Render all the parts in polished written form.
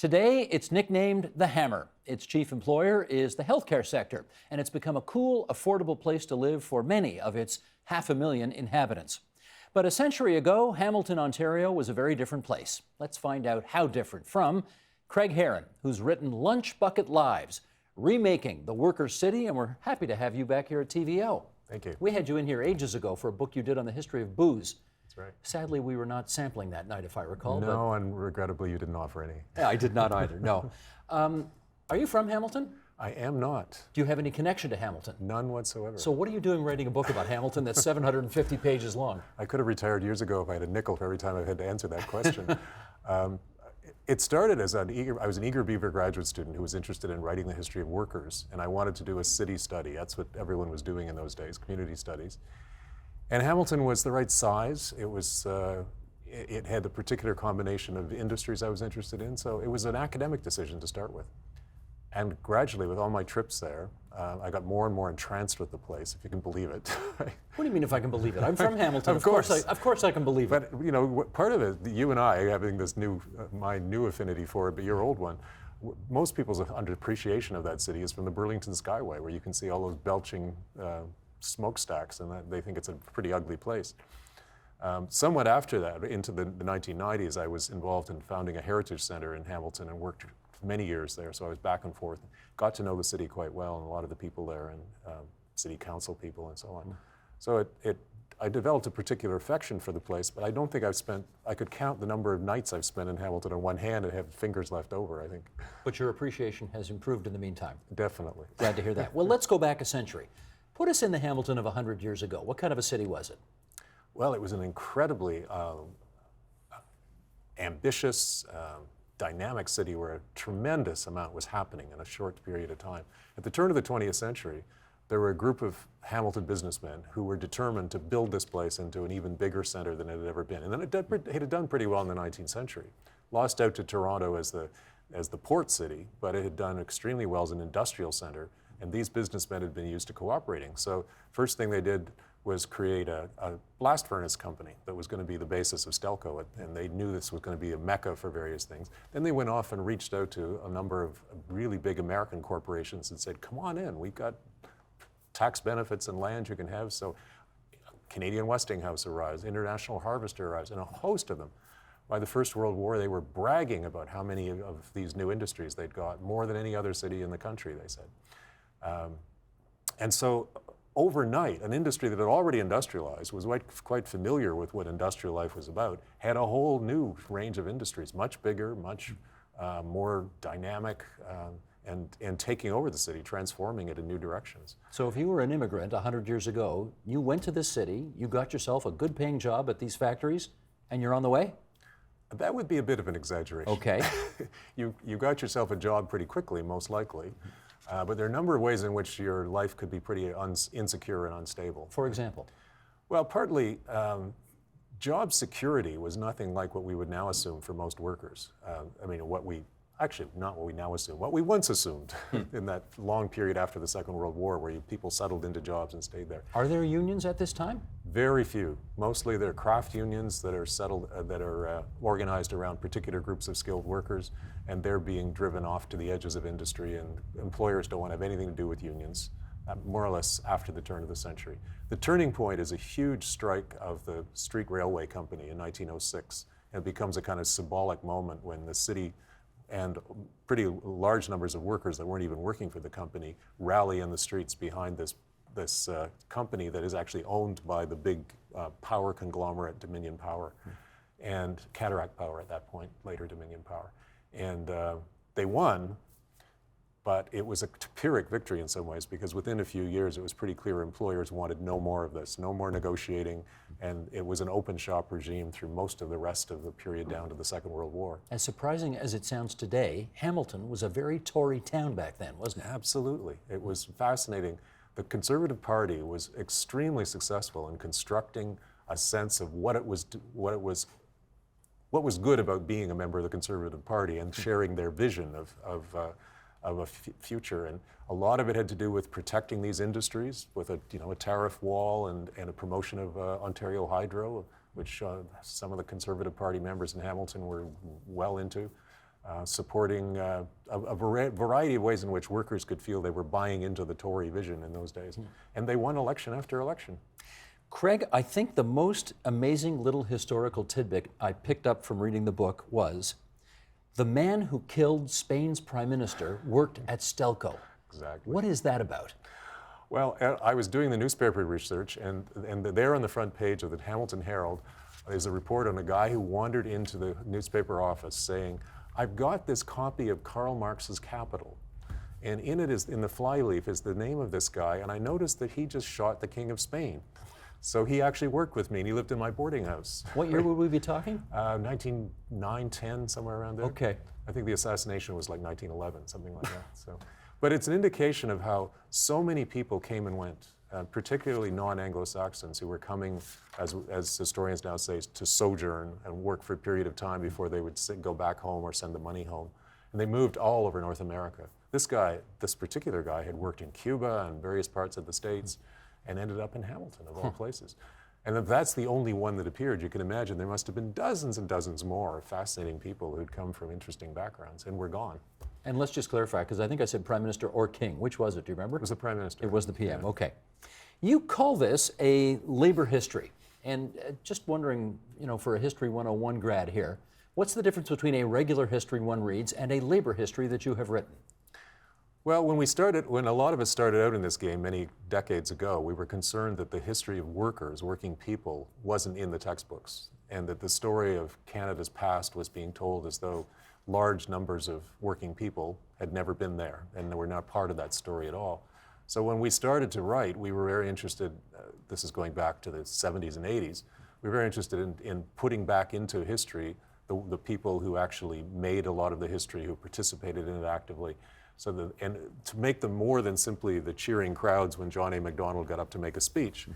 Today, it's nicknamed the Hammer. Its chief employer is the healthcare sector, and it's become a cool, affordable place to live for many of its 500,000 inhabitants. But a century ago, Hamilton, Ontario was a very different place. Let's find out how different from Craig Heron, who's written Lunch Bucket Lives, Remaking the Workers City, and we're happy to have you back here at TVO. Thank you. We had you in here ages ago for a book you did on the history of booze. That's right. Sadly, we were not sampling that night, if I recall. No, and regrettably, you didn't offer any. Yeah, I did not either, no. Are you from Hamilton? I am not. Do you have any connection to Hamilton? None whatsoever. So what are you doing writing a book about Hamilton that's 750 pages long? I could have retired years ago if I had a nickel for every time I had to answer that question. It started as I was an eager beaver graduate student who was interested in writing the history of workers, and I wanted to do a city study. That's what everyone was doing in those days, community studies. And Hamilton was the right size. It had the particular combination of industries I was interested in, so it was an academic decision to start with. And gradually, with all my trips there, I got more and more entranced with the place, if you can believe it. What do you mean, if I can believe it? I'm from Hamilton. Of course I can believe it. But you know, part of it, you and I having this my new affinity for it, but your old one. Most people's underappreciation of that city is from the Burlington Skyway, where you can see all those belching smokestacks, and they think it's a pretty ugly place. Somewhat after that, into the 1990s, I was involved in founding a heritage center in Hamilton and worked many years there, so I was back and forth. Got to know the city quite well and a lot of the people there and city council people and so on. So I developed a particular affection for the place, but I don't think I could count the number of nights I've spent in Hamilton on one hand and have fingers left over, I think. But your appreciation has improved in the meantime. Definitely. Glad to hear that. Well, let's go back a century. Put us in the Hamilton of 100 years ago. What kind of a city was it? Well, it was an incredibly ambitious, dynamic city where a tremendous amount was happening in a short period of time. At the turn of the 20th century, there were a group of Hamilton businessmen who were determined to build this place into an even bigger center than it had ever been. And then it had done pretty well in the 19th century. Lost out to Toronto as the port city, but it had done extremely well as an industrial center, and these businessmen had been used to cooperating. So first thing they did was create a blast furnace company that was going to be the basis of Stelco, and they knew this was going to be a mecca for various things. Then they went off and reached out to a number of really big American corporations and said, come on in, we've got tax benefits and land you can have. So Canadian Westinghouse arrives, International Harvester arrives, and a host of them. By the First World War, they were bragging about how many of these new industries they'd got, more than any other city in the country, they said. And so overnight, an industry that had already industrialized, was quite familiar with what industrial life was about, had a whole new range of industries, much bigger, much more dynamic, and taking over the city, transforming it in new directions. So if you were an immigrant 100 years ago, you went to this city, you got yourself a good paying job at these factories, and you're on the way? That would be a bit of an exaggeration. Okay. You got yourself a job pretty quickly, most likely. But there are a number of ways in which your life could be pretty insecure and unstable. For example? Well, partly, job security was nothing like what we would now assume for most workers. Not what we now assume, what we once assumed in that long period after the Second World War where people settled into jobs and stayed there. Are there unions at this time? Very few. Mostly they're craft unions that are organized around particular groups of skilled workers, and they're being driven off to the edges of industry, and employers don't want to have anything to do with unions, more or less after the turn of the century. The turning point is a huge strike of the Street Railway Company in 1906. It becomes a kind of symbolic moment when the city and pretty large numbers of workers that weren't even working for the company rally in the streets behind this company that is actually owned by the big power conglomerate Dominion Power and Cataract Power at that point, later Dominion Power. And they won, but it was a Pyrrhic victory in some ways, because within a few years it was pretty clear employers wanted no more of this, no more negotiating, and it was an open shop regime through most of the rest of the period down to the Second World War. As surprising as it sounds today, Hamilton was a very Tory town back then, wasn't it? Absolutely. It was fascinating. The Conservative Party was extremely successful in constructing a sense of what was good about being a member of the Conservative Party and sharing their vision of a future, and a lot of it had to do with protecting these industries with a tariff wall and a promotion of Ontario Hydro, which some of the Conservative Party members in Hamilton were well into. supporting a variety of ways in which workers could feel they were buying into the Tory vision in those days. And they won election after election. Craig, I think the most amazing little historical tidbit I picked up from reading the book was the man who killed Spain's prime minister worked at Stelco. Exactly. What is that about? Well, I was doing the newspaper research, and there on the front page of the Hamilton Herald is a report on a guy who wandered into the newspaper office saying, "I've got this copy of Karl Marx's Capital, and in it is, in the flyleaf is the name of this guy, and I noticed that he just shot the King of Spain. So he actually worked with me, and he lived in my boarding house." What year would we be talking? 1909, 10, somewhere around there. Okay. I think the assassination was like 1911, something like that. So, but it's an indication of how so many people came and went, particularly non-Anglo-Saxons who were coming, as historians now say, to sojourn and work for a period of time before they would go back home or send the money home. And they moved all over North America. This particular guy had worked in Cuba and various parts of the States and ended up in Hamilton, of all places. And if that's the only one that appeared, you can imagine there must have been dozens and dozens more fascinating people who'd come from interesting backgrounds and were gone. And let's just clarify, because I think I said prime minister or king. Which was it? Do you remember? It was the prime minister. It was the PM. Yeah. Okay. You call this a labor history. And just wondering, for a History 101 grad here, what's the difference between a regular history one reads and a labor history that you have written? Well, when a lot of us started out in this game many decades ago, we were concerned that the history of workers, working people, wasn't in the textbooks, and that the story of Canada's past was being told as though large numbers of working people had never been there, and were not part of that story at all. So when we started to write, we were very interested, this is going back to the 70s and 80s, we were very interested in putting back into history the people who actually made a lot of the history, who participated in it actively. And to make them more than simply the cheering crowds when John A. Macdonald got up to make a speech.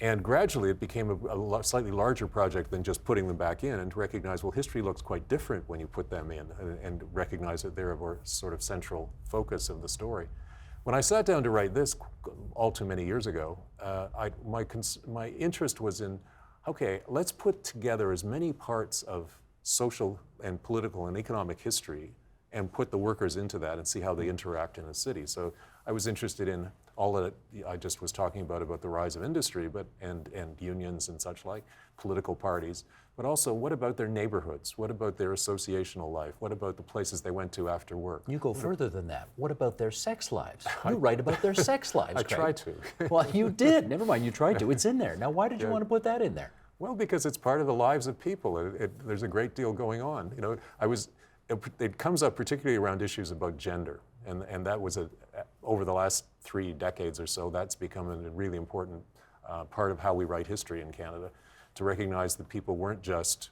And gradually it became a slightly larger project than just putting them back in, and to recognize, well, history looks quite different when you put them in, and recognize that they're a sort of central focus of the story. When I sat down to write this all too many years ago, my interest was in, okay, let's put together as many parts of social and political and economic history and put the workers into that and see how they interact in a city. So I was interested in all that I just was talking about the rise of industry, and unions and such like, political parties, but also what about their neighborhoods? What about their associational life? What about the places they went to after work? You go further than that. What about their sex lives? You write about their sex lives, I Craig. tried to. Well, you did. Never mind, you tried to. It's in there. Now, why did you want to put that in there? Well, because it's part of the lives of people. There's a great deal going on. It comes up particularly around issues about gender, and that was over the last 3 decades or so, that's become a really important part of how we write history in Canada, to recognize that people weren't just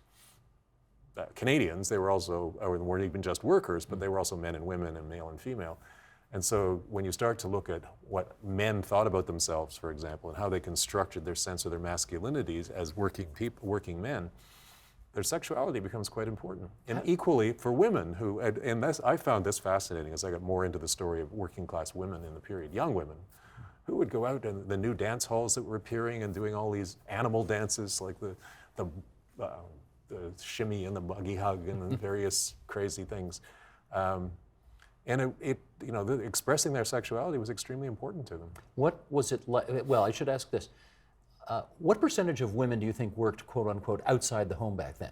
Canadians, they were also, or weren't even just workers, but they were also men and women and male and female. And so when you start to look at what men thought about themselves, for example, and how they constructed their sense of their masculinities as working men, their sexuality becomes quite important. And equally for women I found this fascinating as I got more into the story of working class women in the period, young women, who would go out in the new dance halls that were appearing and doing all these animal dances, like the shimmy and the buggy hug and the various crazy things. And expressing their sexuality was extremely important to them. What was it like? Well, I should ask this. What percentage of women do you think worked, quote unquote, outside the home back then?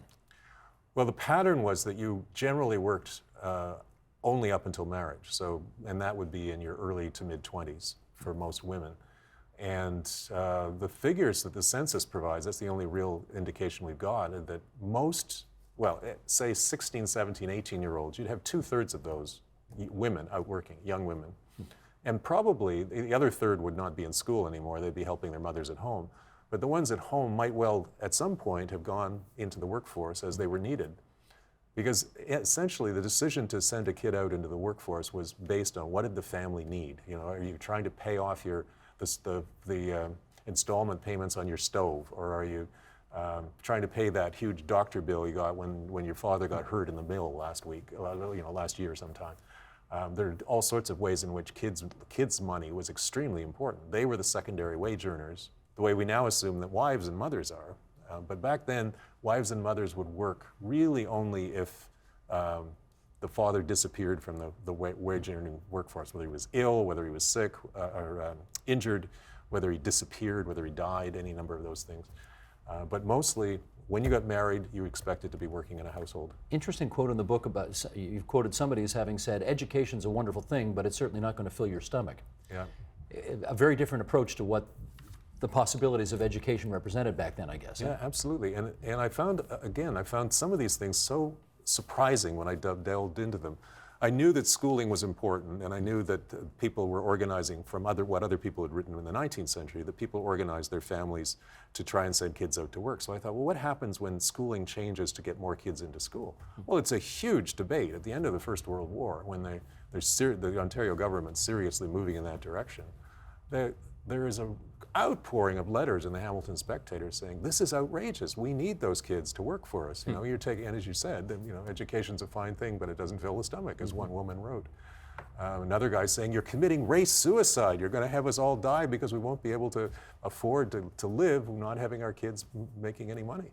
Well, the pattern was that you generally worked only up until marriage. And that would be in your early to mid 20s for most women. And the figures that the census provides, that's the only real indication we've got, that most, say 16, 17, 18-year-olds, you'd have 2/3 of those women out working, young women. And probably the other third would not be in school anymore. They'd be helping their mothers at home. But the ones at home might well, at some point, have gone into the workforce as they were needed. Because essentially the decision to send a kid out into the workforce was based on what did the family need? Are you trying to pay off the installment payments on your stove? Or are you trying to pay that huge doctor bill you got when your father got hurt in the mill last year sometime? There are all sorts of ways in which kids' money was extremely important. They were the secondary wage earners, the way we now assume that wives and mothers are. But back then, wives and mothers would work really only if the father disappeared from the wage-earning workforce, whether he was ill, whether he was sick or injured, whether he disappeared, whether he died, any number of those things. But mostly, when you got married, you expected to be working in a household. Interesting quote in the book about, you've quoted somebody as having said, education's a wonderful thing, but it's certainly not going to fill your stomach. Yeah. A very different approach to what the possibilities of education represented back then, I guess. Yeah, absolutely. And I found, again, I found some of these things so surprising when I delved into them. I knew that schooling was important, and I knew that people were organizing from what other people had written in the 19th century, that people organized their families to try and send kids out to work. So I thought, well, what happens when schooling changes to get more kids into school? Well, it's a huge debate at the end of the First World War, when the Ontario government's seriously moving in that direction. There is an outpouring of letters in the Hamilton Spectator saying, this is outrageous. We need those kids to work for us. You know, you're taking, and as you said, education's a fine thing, but it doesn't fill the stomach, as one woman wrote. Another guy saying, you're committing race suicide. You're going to have us all die because we won't be able to afford to live not having our kids making any money.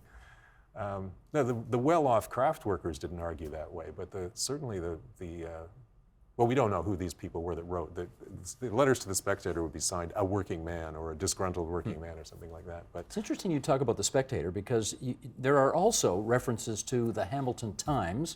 Now, the well-off craft workers didn't argue that way, but certainly well, we don't know who these people were that wrote. The letters to the Spectator would be signed a working man or a disgruntled working man or something like that. But it's interesting you talk about the Spectator, because there are also references to the Hamilton Times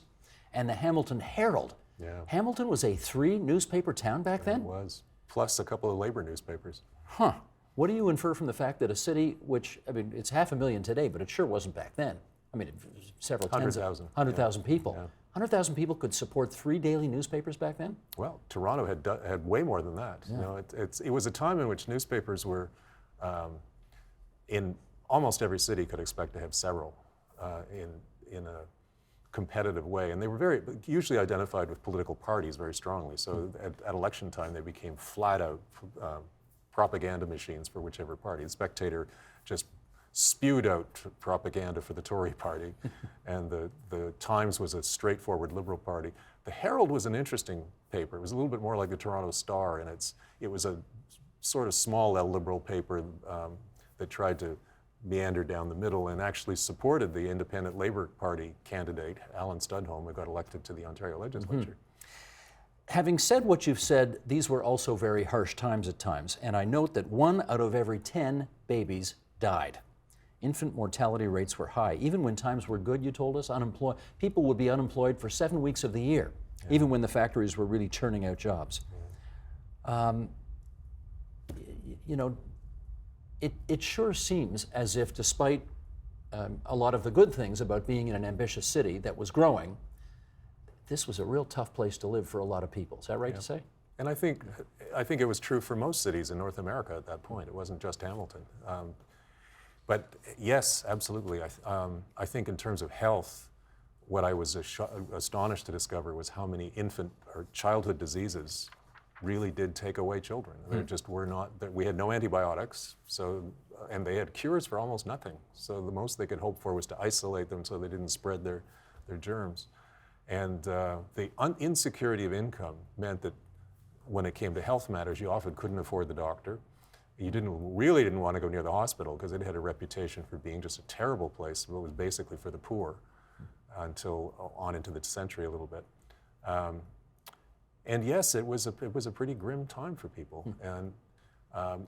and the Hamilton Herald. yeah, Hamilton was a 3-newspaper town back then? it was, plus a couple of labor newspapers. Huh. What do you infer from the fact that a city which, I mean, it's 500,000 today, but it sure wasn't back then. I mean, it was several tens of 100,000 people. Yeah. 100,000 people could support 3 daily newspapers back then? Well, Toronto had way more than that. Yeah. You know, it was a time in which newspapers were, in almost every city could expect to have several in a competitive way, and they were usually identified with political parties very strongly. So at election time, they became flat out propaganda machines for whichever party. The Spectator just spewed out propaganda for the Tory party, and the Times was a straightforward Liberal party. The Herald was an interesting paper. It was a little bit more like the Toronto Star, and it was a sort of small L Liberal paper that tried to meander down the middle and actually supported the independent Labour Party candidate, Alan Studholme, who got elected to the Ontario legislature. Having said what you've said, these were also very harsh times at times, and I note that 1 out of every 10 babies died. Infant mortality rates were high. Even when times were good, you told us, people would be unemployed for 7 weeks of the year, even when the factories were really churning out jobs. You know, it sure seems as if, despite a lot of the good things about being in an ambitious city that was growing, this was a real tough place to live for a lot of people. Is that right to say? And I think it was true for most cities in North America at that point. It wasn't just Hamilton. But yes, absolutely. I think in terms of health, what I was astonished to discover was how many infant or childhood diseases really did take away children. There just were not, we had no antibiotics, and they had cures for almost nothing. So the most they could hope for was to isolate them so they didn't spread their germs. And the insecurity of income meant that when it came to health matters, you often couldn't afford the doctor. You really didn't want to go near the hospital because it had a reputation for being just a terrible place. It was basically for the poor until on into the century a little bit. And yes, it was a pretty grim time for people. And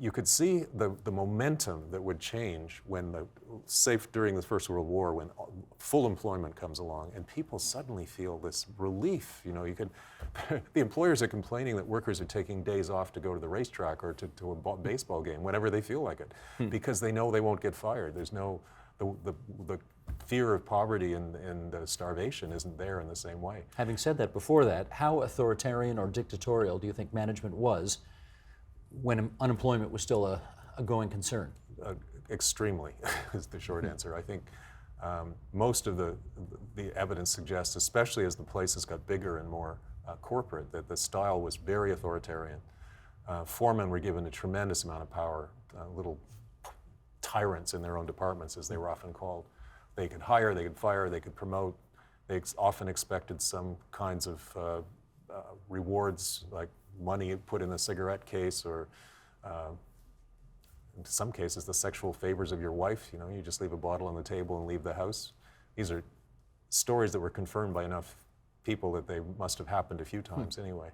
you could see the momentum that would change when during the First World War, when full employment comes along, and people suddenly feel this relief. You know, the employers are complaining that workers are taking days off to go to the racetrack or to a baseball game whenever they feel like it, because they know they won't get fired. There's the fear of poverty and starvation isn't there in the same way. Having said that, before that, how authoritarian or dictatorial do you think management was when unemployment was still a going concern? Extremely is the short answer. I think most of the evidence suggests, especially as the places got bigger and more corporate, that the style was very authoritarian. Foremen were given a tremendous amount of power, little tyrants in their own departments, as they were often called. They could hire, they could fire, they could promote. They often expected some kinds of rewards, like money put in a cigarette case, or in some cases, the sexual favors of your wife. You know, you just leave a bottle on the table and leave the house. These are stories that were confirmed by enough people that they must have happened a few times anyway.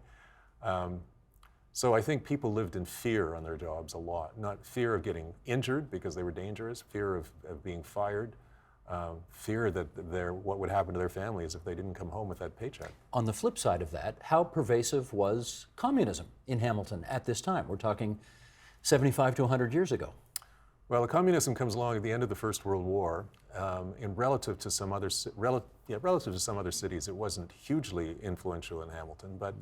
So I think people lived in fear on their jobs a lot. Not fear of getting injured because they were dangerous, fear of being fired, fear that what would happen to their families if they didn't come home with that paycheck. On the flip side of that, how pervasive was communism in Hamilton at this time? We're talking 75 to 100 years ago. Well, the communism comes along at the end of the First World War. Relative to some other cities, it wasn't hugely influential in Hamilton, but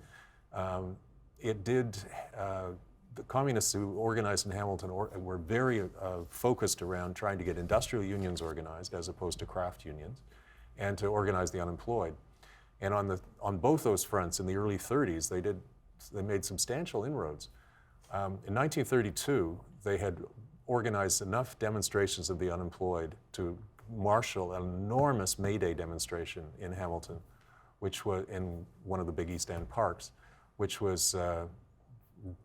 it did. The communists who organized in Hamilton were very focused around trying to get industrial unions organized as opposed to craft unions, and to organize the unemployed. And on both those fronts, in the early 30s, they made substantial inroads. In 1932, they had organized enough demonstrations of the unemployed to marshal an enormous May Day demonstration in Hamilton, which was in one of the big East End parks, which was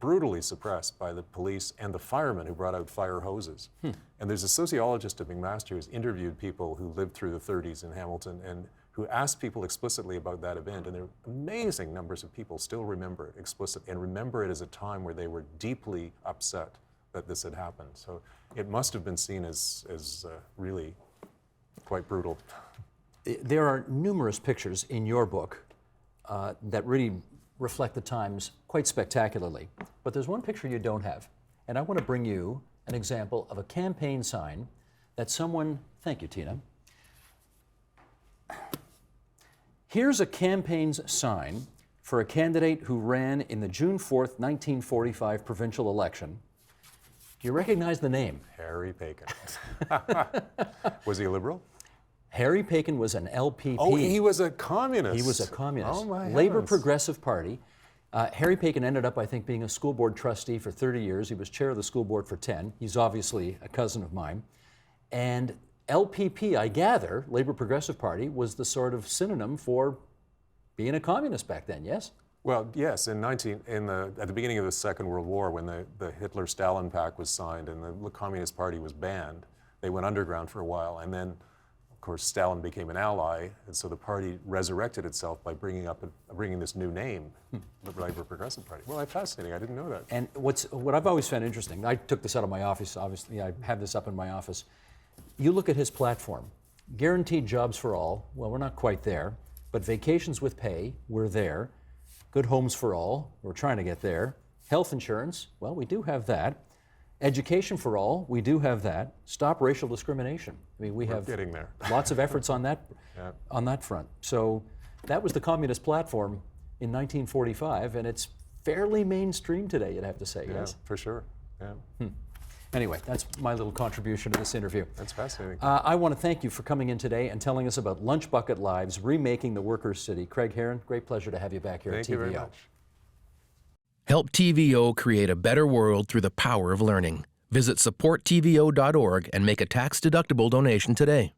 brutally suppressed by the police and the firemen who brought out fire hoses. And there's a sociologist at McMaster who's interviewed people who lived through the 30s in Hamilton and who asked people explicitly about that event, and there are amazing numbers of people still remember it explicitly and remember it as a time where they were deeply upset that this had happened. So it must have been seen as really quite brutal. There are numerous pictures in your book that really reflect the times quite spectacularly. But there's one picture you don't have, and I want to bring you an example of a campaign sign that someone, thank you, Tina. Here's a campaign's sign for a candidate who ran in the June 4th, 1945 provincial election. Do you recognize the name? Harry Paikin. Was he a Liberal? Harry Paikin was an LPP. Oh, he was a communist. He was a communist. Oh, my Labor heavens. Progressive Party. Harry Paikin ended up, I think, being a school board trustee for 30 years. He was chair of the school board for 10. He's obviously a cousin of mine. And LPP, I gather, Labor Progressive Party, was the sort of synonym for being a communist back then, yes? Well, yes. At the beginning of the Second World War, when the Hitler-Stalin Pact was signed and the Communist Party was banned, they went underground for a while, and then, of course, Stalin became an ally, and so the party resurrected itself by bringing this new name, the Labor Progressive Party. Well, that's fascinating. I didn't know that. And what I've always found interesting, I took this out of my office, obviously, I have this up in my office. You look at his platform, guaranteed jobs for all. Well, we're not quite there, but vacations with pay, we're there. Good homes for all, we're trying to get there. Health insurance, well, we do have that. Education for all, we do have that. Stop racial discrimination. I mean, we're getting there. Lots of efforts on that, Yeah. on that front. So that was the communist platform in 1945, and it's fairly mainstream today, you'd have to say, Yeah, yes? for sure. Yeah. Anyway, that's my little contribution to this interview. That's fascinating. I want to thank you for coming in today and telling us about Lunch Bucket Lives, Remaking the Workers City. Craig Heron, great pleasure to have you back here at TVO. Thank you very much. Help TVO create a better world through the power of learning. Visit supporttvo.org and make a tax-deductible donation today.